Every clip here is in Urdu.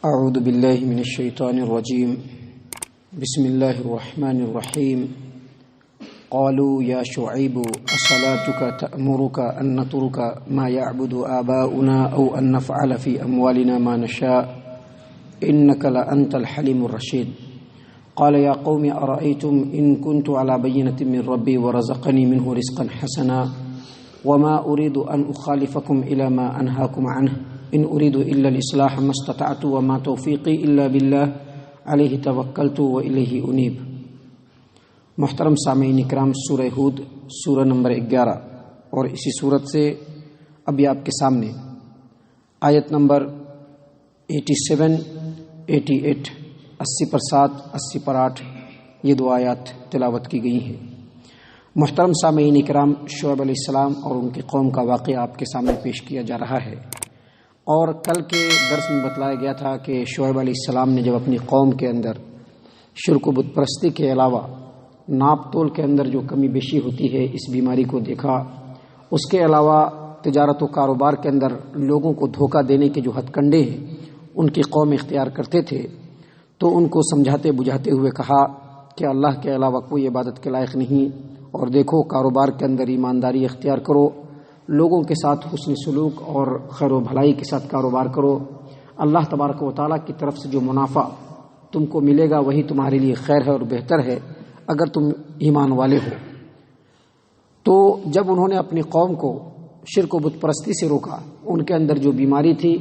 اعوذ باللہ من الشیطان الرجیم بسم اللہ الرحمن الرحیم قالوا یا شعیب اصلاتك تأمرك ان نترك ما يعبد آباؤنا او ان نفعل في اموالنا ما نشاء انك لأنت الحلیم الرشید قال یا قوم ارأيتم ان كنت على بینة من ربی ورزقنی منه رزقا حسنا وما اريد ان اخالفكم الى ما انهاكم عنه ان اريد الا الاصلاح ما استطعت وما توفیقی الا باللہ علیہ توکلت والیہ انیب۔ محترم سامعین اکرام، سورہ ہود سورہ نمبر 11 اور اسی صورت سے ابھی آپ کے سامنے آیت نمبر 87 88 80 پر 7 80 پر 8 یہ دو آیات تلاوت کی گئی ہیں۔ محترم سامعین اکرام، شعیب علیہ السلام اور ان کی قوم کا واقعہ آپ کے سامنے پیش کیا جا رہا ہے، اور کل کے درس میں بتلایا گیا تھا کہ شعیب علیہ السلام نے جب اپنی قوم کے اندر شرک و بت پرستی کے علاوہ ناپ تول کے اندر جو کمی بیشی ہوتی ہے اس بیماری کو دیکھا، اس کے علاوہ تجارت و کاروبار کے اندر لوگوں کو دھوکہ دینے کے جو ہتھ کنڈے ہیں ان کی قوم اختیار کرتے تھے، تو ان کو سمجھاتے بجھاتے ہوئے کہا کہ اللہ کے علاوہ کوئی عبادت کے لائق نہیں، اور دیکھو کاروبار کے اندر ایمانداری اختیار کرو، لوگوں کے ساتھ حسن سلوک اور خیر و بھلائی کے ساتھ کاروبار کرو، اللہ تبارک و تعالیٰ کی طرف سے جو منافع تم کو ملے گا وہی تمہارے لیے خیر ہے اور بہتر ہے اگر تم ایمان والے ہو۔ تو جب انہوں نے اپنی قوم کو شرک و بت پرستی سے روکا، ان کے اندر جو بیماری تھی،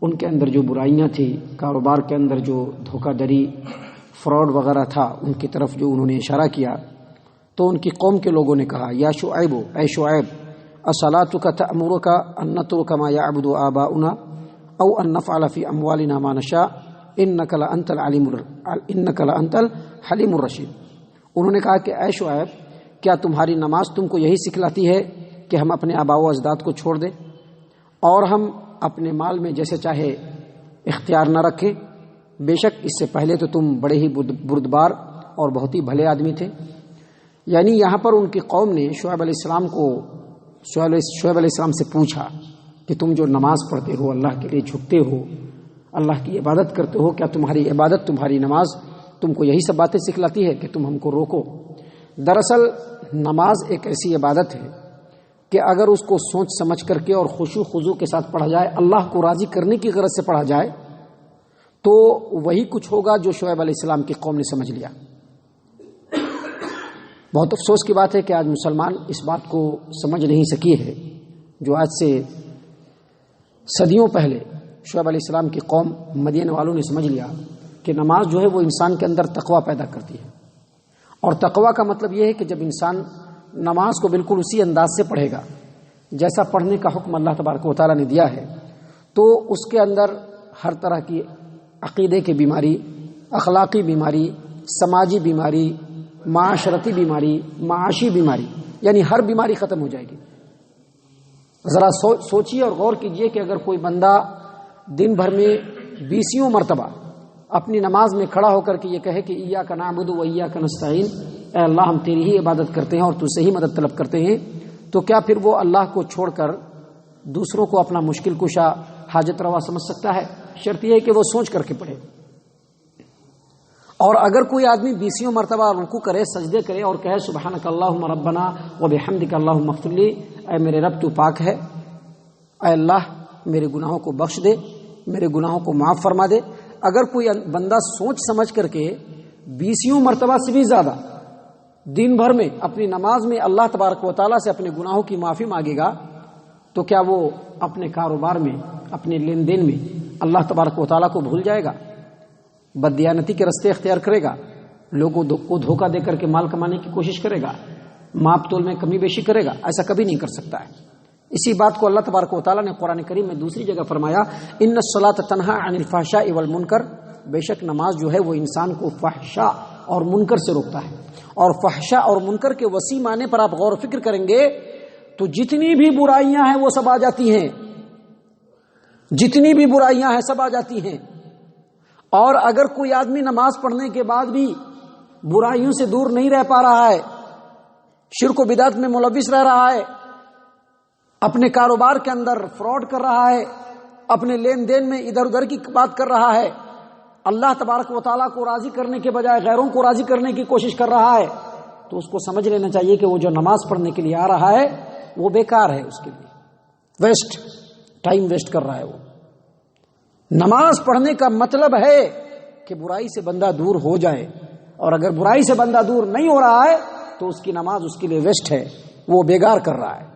ان کے اندر جو برائیاں تھیں، کاروبار کے اندر جو دھوکہ دری فراڈ وغیرہ تھا، ان کی طرف جو انہوں نے اشارہ کیا، تو ان کی قوم کے لوگوں نے کہا یا شعیب، اے شعیب، اصلاتک تأمرک ان نترک ما یعبد آباؤنا او ان نفعل فی اموالنا ما نشاء انک لانت الحلیم الرشید۔ انہوں نے کہا کہ اے شعیب، کیا تمہاری نماز تم کو یہی سکھلاتی ہے کہ ہم اپنے آباء و اجداد کو چھوڑ دیں اور ہم اپنے مال میں جیسے چاہے اختیار نہ رکھیں؟ بے شک اس سے پہلے تو تم بڑے ہی بردبار اور بہت ہی بھلے آدمی تھے۔ یعنی یہاں پر ان کی قوم نے شعیب علیہ السلام سے پوچھا کہ تم جو نماز پڑھتے ہو، اللہ کے لیے جھکتے ہو، اللہ کی عبادت کرتے ہو، کیا تمہاری عبادت، تمہاری نماز تم کو یہی سب باتیں سکھلاتی ہے کہ تم ہم کو روکو؟ دراصل نماز ایک ایسی عبادت ہے کہ اگر اس کو سوچ سمجھ کر کے اور خشوع خضوع کے ساتھ پڑھا جائے، اللہ کو راضی کرنے کی غرض سے پڑھا جائے، تو وہی کچھ ہوگا جو شعیب علیہ السلام کی قوم نے سمجھ لیا۔ بہت افسوس کی بات ہے کہ آج مسلمان اس بات کو سمجھ نہیں سکی ہے، جو آج سے صدیوں پہلے شعیب علیہ السلام کی قوم مدین والوں نے سمجھ لیا کہ نماز جو ہے وہ انسان کے اندر تقویٰ پیدا کرتی ہے، اور تقویٰ کا مطلب یہ ہے کہ جب انسان نماز کو بالکل اسی انداز سے پڑھے گا جیسا پڑھنے کا حکم اللہ تبارک و تعالیٰ نے دیا ہے، تو اس کے اندر ہر طرح کی عقیدے کی بیماری، اخلاقی بیماری، سماجی بیماری، معاشرتی بیماری، معاشی بیماری، یعنی ہر بیماری ختم ہو جائے گی۔ ذرا سوچیے اور غور کیجئے کہ اگر کوئی بندہ دن بھر میں 20 مرتبہ اپنی نماز میں کھڑا ہو کر کے یہ کہے کہ ایاک نعبد و ایاک نستعین، اے اللہ ہم تیری ہی عبادت کرتے ہیں اور تجھ سے ہی مدد طلب کرتے ہیں، تو کیا پھر وہ اللہ کو چھوڑ کر دوسروں کو اپنا مشکل کشا، حاجت روا سمجھ سکتا ہے؟ شرط یہ ہے کہ وہ سوچ کر کے پڑھے۔ اور اگر کوئی آدمی 20 مرتبہ رکوع کرے، سجدے کرے اور کہے سبحانک اللہم ربنا وبحمدک اللہم اغفر لی، اے میرے رب تو پاک ہے، اے اللہ میرے گناہوں کو بخش دے، میرے گناہوں کو معاف فرما دے، اگر کوئی بندہ سوچ سمجھ کر کے 20 مرتبہ سے بھی زیادہ دن بھر میں اپنی نماز میں اللہ تبارک و تعالیٰ سے اپنے گناہوں کی معافی مانگے گا، تو کیا وہ اپنے کاروبار میں، اپنے لین دین میں اللہ تبارک و تعالیٰ کو بھول جائے گا؟ بددیانتی کے راستے اختیار کرے گا، لوگوں کو دھوکہ دے کر کے مال کمانے کی کوشش کرے گا، ماپ تول میں کمی بیشی کرے گا؟ ایسا کبھی نہیں کر سکتا ہے۔ اسی بات کو اللہ تبارک و تعالیٰ نے قرآن کریم میں دوسری جگہ فرمایا، ان الصلاۃ تنہی عن الفحشاء والمنکر، بے شک نماز جو ہے وہ انسان کو فحشاء اور منکر سے روکتا ہے۔ اور فحشاء اور منکر کے وسیع معنی پر آپ غور و فکر کریں گے تو جتنی بھی برائیاں ہیں وہ سب آ جاتی ہیں، جتنی بھی برائیاں ہیں سب آ جاتی ہیں۔ اور اگر کوئی آدمی نماز پڑھنے کے بعد بھی برائیوں سے دور نہیں رہ پا رہا ہے، شرک و بدعت میں ملوث رہ رہا ہے، اپنے کاروبار کے اندر فراڈ کر رہا ہے، اپنے لین دین میں ادھر ادھر کی بات کر رہا ہے، اللہ تبارک و تعالیٰ کو راضی کرنے کے بجائے غیروں کو راضی کرنے کی کوشش کر رہا ہے، تو اس کو سمجھ لینا چاہیے کہ وہ جو نماز پڑھنے کے لیے آ رہا ہے وہ بیکار ہے، اس کے لیے ویسٹ ٹائم ویسٹ کر رہا ہے۔ وہ نماز پڑھنے کا مطلب ہے کہ برائی سے بندہ دور ہو جائے، اور اگر برائی سے بندہ دور نہیں ہو رہا ہے تو اس کی نماز اس کے لیے ویسٹ ہے، وہ بیگار کر رہا ہے۔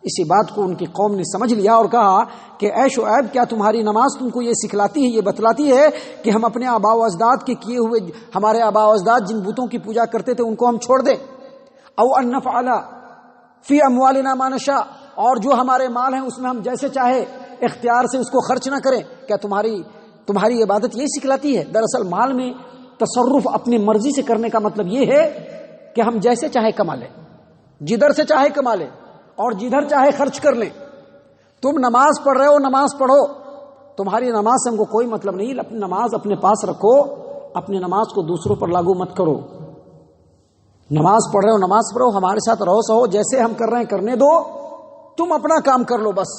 اسی بات کو ان کی قوم نے سمجھ لیا اور کہا کہ اے شعیب، کیا تمہاری نماز تم کو یہ سکھلاتی ہے، یہ بتلاتی ہے کہ ہم اپنے آباء و اجداد کے کیے ہوئے، ہمارے آباء و اجداد جن بتوں کی پوجا کرتے تھے ان کو ہم چھوڑ دیں؟ او ان نفعل فی اموالنا ما نشاء، اور جو ہمارے مال ہیں اس میں ہم جیسے چاہے اختیار سے اس کو خرچ نہ کریں؟ کیا تمہاری عبادت یہ سکھلاتی ہے؟ دراصل مال میں تصرف اپنی مرضی سے کرنے کا مطلب یہ ہے کہ ہم جیسے چاہے کما لیں، جدھر سے چاہے کما لیں اور جدھر چاہے خرچ کر لیں۔ تم نماز پڑھ رہے ہو، نماز پڑھو، تمہاری نماز سے ہم کو کوئی مطلب نہیں، اپنی نماز اپنے پاس رکھو، اپنی نماز کو دوسروں پر لاگو مت کرو۔ نماز پڑھ رہے ہو، نماز پڑھو، ہمارے ساتھ رہو سہو، جیسے ہم کر رہے ہیں کرنے دو، تم اپنا کام کر لو بس۔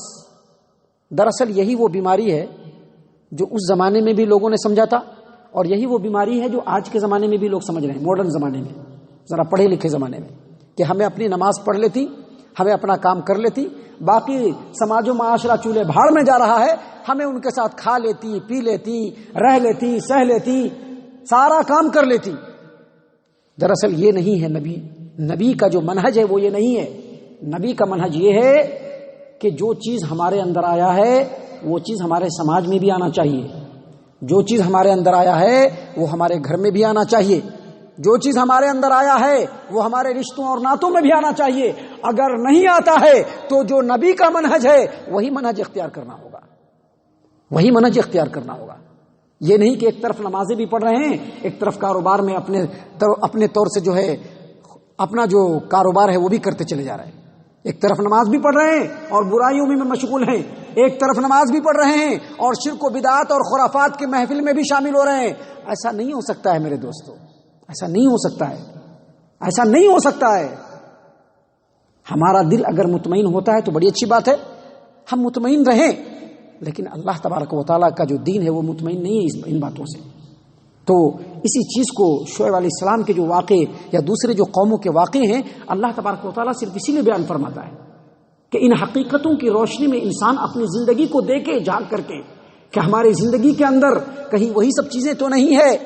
دراصل یہی وہ بیماری ہے جو اس زمانے میں بھی لوگوں نے سمجھا تھا، اور یہی وہ بیماری ہے جو آج کے زمانے میں بھی لوگ سمجھ رہے ہیں، ماڈرن زمانے میں، ذرا پڑھے لکھے زمانے میں، کہ ہمیں اپنی نماز پڑھ لیتی، ہمیں اپنا کام کر لیتی، باقی سماج و معاشرہ چولہے بھاڑ میں جا رہا ہے، ہمیں ان کے ساتھ کھا لیتی، پی لیتی، رہ لیتی، سہ لیتی، سارا کام کر لیتی۔ دراصل یہ نہیں ہے نبی کا جو منہج ہے وہ یہ نہیں ہے۔ نبی کا منہج یہ ہے کہ جو چیز ہمارے اندر آیا ہے وہ چیز ہمارے سماج میں بھی آنا چاہیے، جو چیز ہمارے اندر آیا ہے وہ ہمارے گھر میں بھی آنا چاہیے، جو چیز ہمارے اندر آیا ہے وہ ہمارے رشتوں اور ناتوں میں بھی آنا چاہیے۔ اگر نہیں آتا ہے تو جو نبی کا منہج ہے وہی منہج اختیار کرنا ہوگا، وہی منہج اختیار کرنا ہوگا۔ یہ نہیں کہ ایک طرف نمازیں بھی پڑھ رہے ہیں، ایک طرف کاروبار میں اپنے طور سے جو ہے اپنا جو کاروبار ہے وہ بھی کرتے چلے جا رہے ہیں۔ ایک طرف نماز بھی پڑھ رہے ہیں اور برائیوں میں مشغول ہیں، ایک طرف نماز بھی پڑھ رہے ہیں اور شرک و بدعات اور خرافات کے محفل میں بھی شامل ہو رہے ہیں۔ ایسا نہیں ہو سکتا ہے میرے دوستو، ایسا نہیں ہو سکتا ہے، ایسا نہیں ہو سکتا ہے۔ ہمارا دل اگر مطمئن ہوتا ہے تو بڑی اچھی بات ہے، ہم مطمئن رہیں، لیکن اللہ تبارک و تعالیٰ کا جو دین ہے وہ مطمئن نہیں ہے ان باتوں سے۔ تو اسی چیز کو شعیب علیہ السلام کے جو واقعے یا دوسرے جو قوموں کے واقعے ہیں اللہ تبارک و تعالیٰ صرف اسی لیے بیان فرماتا ہے کہ ان حقیقتوں کی روشنی میں انسان اپنی زندگی کو دیکھے، جھانک کر کے، کہ ہماری زندگی کے اندر کہیں وہی سب چیزیں تو نہیں ہے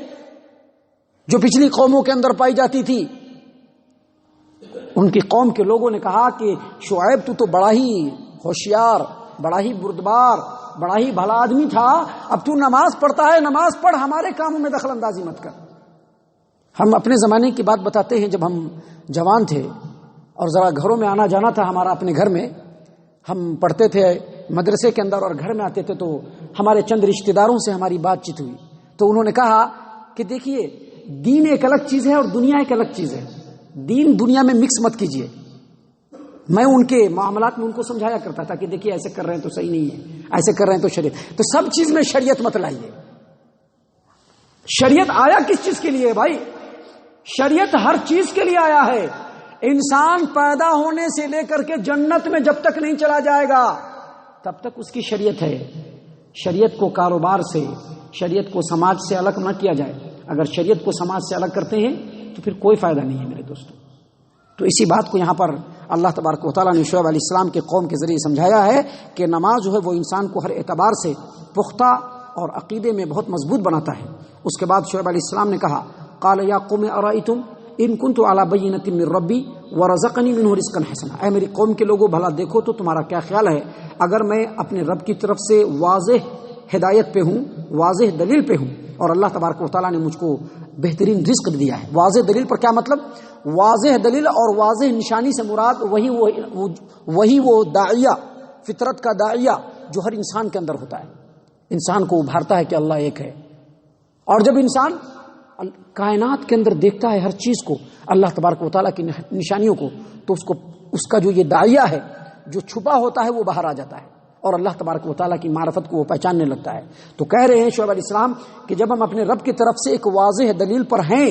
جو پچھلی قوموں کے اندر پائی جاتی تھی۔ ان کی قوم کے لوگوں نے کہا کہ شعیب تو بڑا ہی ہوشیار، بڑا ہی بردبار، بڑا ہی بھلا آدمی تھا، اب تو نماز پڑھتا ہے، نماز پڑھ، ہمارے کاموں میں دخل اندازی مت کر۔ ہم اپنے زمانے کی بات بتاتے ہیں، جب ہم جوان تھے اور ذرا گھروں میں آنا جانا تھا ہمارا، اپنے گھر میں ہم پڑھتے تھے مدرسے کے اندر اور گھر میں آتے تھے، تو ہمارے چند رشتہ داروں سے ہماری بات چیت ہوئی، تو انہوں نے کہا کہ دیکھیے دین ایک الگ چیز ہے اور دنیا ایک الگ چیز ہے، دین دنیا میں مکس مت کیجیے۔ میں ان کے معاملات میں ان کو سمجھایا کرتا تھا کہ دیکھیے ایسے کر رہے ہیں تو صحیح نہیں ہے، ایسے کر رہے ہیں تو شریعت، تو سب چیز میں شریعت مت لائیے۔ شریعت آیا کس چیز کے لیے بھائی؟ شریعت ہر چیز کے لیے آیا ہے۔ انسان پیدا ہونے سے لے کر کے جنت میں جب تک نہیں چلا جائے گا تب تک اس کی شریعت ہے۔ شریعت کو کاروبار سے، شریعت کو سماج سے الگ نہ کیا جائے۔ اگر شریعت کو سماج سے الگ کرتے ہیں تو پھر کوئی فائدہ نہیں ہے میرے دوستوں۔ تو اسی بات کو یہاں پر اللہ تبارک و تعالیٰ نے شعیب علیہ السلام کے قوم کے ذریعے سمجھایا ہے کہ نماز جو ہے وہ انسان کو ہر اعتبار سے پختہ اور عقیدے میں بہت مضبوط بناتا ہے۔ اس کے بعد شعیب علیہ السلام نے کہا قال یا قوم ارأیتم ان کنت علی بینۃ من ربی ورزقنی منہ رزقا حسنا، اے میری قوم کے لوگوں بھلا دیکھو تو تمہارا کیا خیال ہے اگر میں اپنے رب کی طرف سے واضح ہدایت پہ ہوں، واضح دلیل پہ ہوں، اور اللہ تبارک و تعالیٰ نے مجھ کو بہترین رزق دیا ہے۔ واضح دلیل پر کیا مطلب؟ واضح دلیل اور واضح نشانی سے مراد وہی وہ داعیہ، فطرت کا داعیہ جو ہر انسان کے اندر ہوتا ہے، انسان کو ابھارتا ہے کہ اللہ ایک ہے۔ اور جب انسان کائنات کے اندر دیکھتا ہے ہر چیز کو، اللہ تبارک و تعالیٰ کی نشانیوں کو، تو اس کا جو یہ داعیہ ہے جو چھپا ہوتا ہے وہ باہر آ جاتا ہے اور اللہ تبارک و تعالیٰ کی معرفت کو وہ پہچاننے لگتا ہے۔ تو کہہ رہے ہیں شعیب علیہ السلام کہ جب ہم اپنے رب کی طرف سے ایک واضح دلیل پر ہیں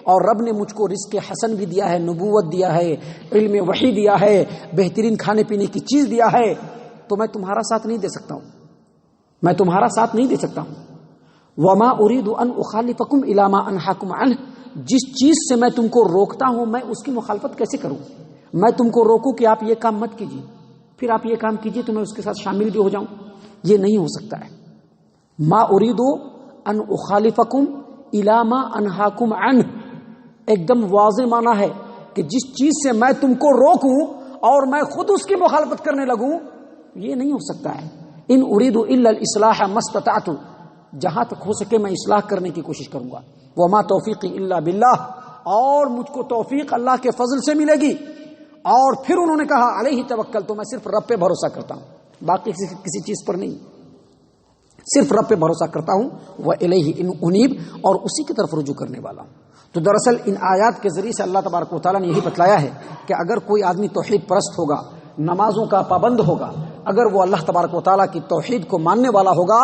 اور رب نے مجھ کو رزق حسن بھی دیا ہے، نبوت دیا ہے، علم وحی دیا ہے، بہترین کھانے پینے کی چیز دیا ہے، تو میں تمہارا ساتھ نہیں دے سکتا ہوں، میں تمہارا ساتھ نہیں دے سکتا ہوں. وما اريد ان اخالفكم الى ما انهاكم عنه, جس چیز سے میں تم کو روکتا ہوں میں اس کی مخالفت کیسے کروں؟ میں تم کو روکوں کہ آپ یہ کام مت کیجیے, پھر آپ یہ کام کیجیے تو میں اس کے ساتھ شامل بھی ہو جاؤں, یہ نہیں ہو سکتا ہے. ما اريد ان اخالفكم الى ما انهاكم عنه, ایک دم واضح معنی ہے کہ جس چیز سے میں تم کو روکوں اور میں خود اس کی مخالفت کرنے لگوں, یہ نہیں ہو سکتا ہے. ان اريد الا الاصلاح ما استطعت, جہاں تک ہو سکے میں اصلاح کرنے کی کوشش کروں گا. وما توفیقی الا باللہ, اور مجھ کو توفیق اللہ کے فضل سے ملے گی. اور پھر انہوں نے کہا علیہ توکل, تو میں صرف رب پہ بھروسہ کرتا ہوں, باقی کسی چیز پر نہیں, صرف رب پہ بھروسہ کرتا ہوں. وَإِلَيْهِ إِنْ أُنِيبُ, اور اسی کی طرف رجوع کرنے والا ہوں. تو دراصل ان آیات کے ذریعے سے اللہ تبارک و تعالیٰ نے یہی بتلایا ہے کہ اگر کوئی آدمی توحید پرست ہوگا, نمازوں کا پابند ہوگا, اگر وہ اللہ تبارک و تعالیٰ کی توحید کو ماننے والا ہوگا,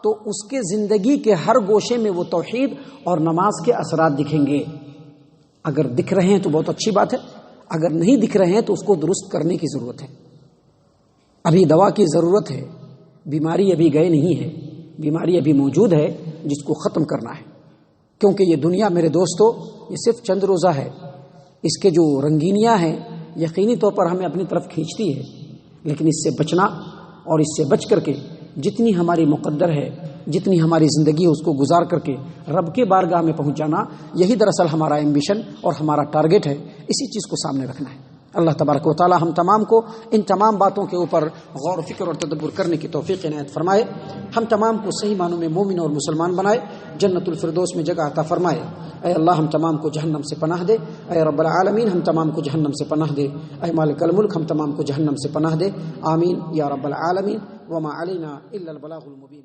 تو اس کے زندگی کے ہر گوشے میں وہ توحید اور نماز کے اثرات دکھیں گے. اگر دکھ رہے ہیں تو بہت اچھی بات ہے, اگر نہیں دکھ رہے ہیں تو اس کو درست کرنے کی ضرورت ہے. ابھی دوا کی ضرورت ہے, بیماری ابھی گئے نہیں ہے, بیماری ابھی موجود ہے جس کو ختم کرنا ہے. کیونکہ یہ دنیا میرے دوستو یہ صرف چند روزہ ہے, اس کے جو رنگینیاں ہیں یقینی طور پر ہمیں اپنی طرف کھینچتی ہے, لیکن اس سے بچنا اور اس سے بچ کر کے جتنی ہماری مقدر ہے, جتنی ہماری زندگی ہے اس کو گزار کر کے رب کے بارگاہ میں پہنچ جانا, یہی دراصل ہمارا ایمبیشن اور ہمارا ٹارگٹ ہے. اسی چیز کو سامنے رکھنا ہے. اللہ تبارک و تعالی ہم تمام کو ان تمام باتوں کے اوپر غور و فکر اور تدبر کرنے کی توفیق عنایت فرمائے. ہم تمام کو صحیح معنوں میں مومن اور مسلمان بنائے, جنت الفردوس میں جگہ عطا فرمائے. اے اللہ ہم تمام کو جہنم سے پناہ دے. اے رب العالمین ہم تمام کو جہنم سے پناہ دے. اے مالک الملک ہم تمام کو جہنم سے پناہ دے. آمین یا رب العالمین. وما علینا الا البلاغ المبین.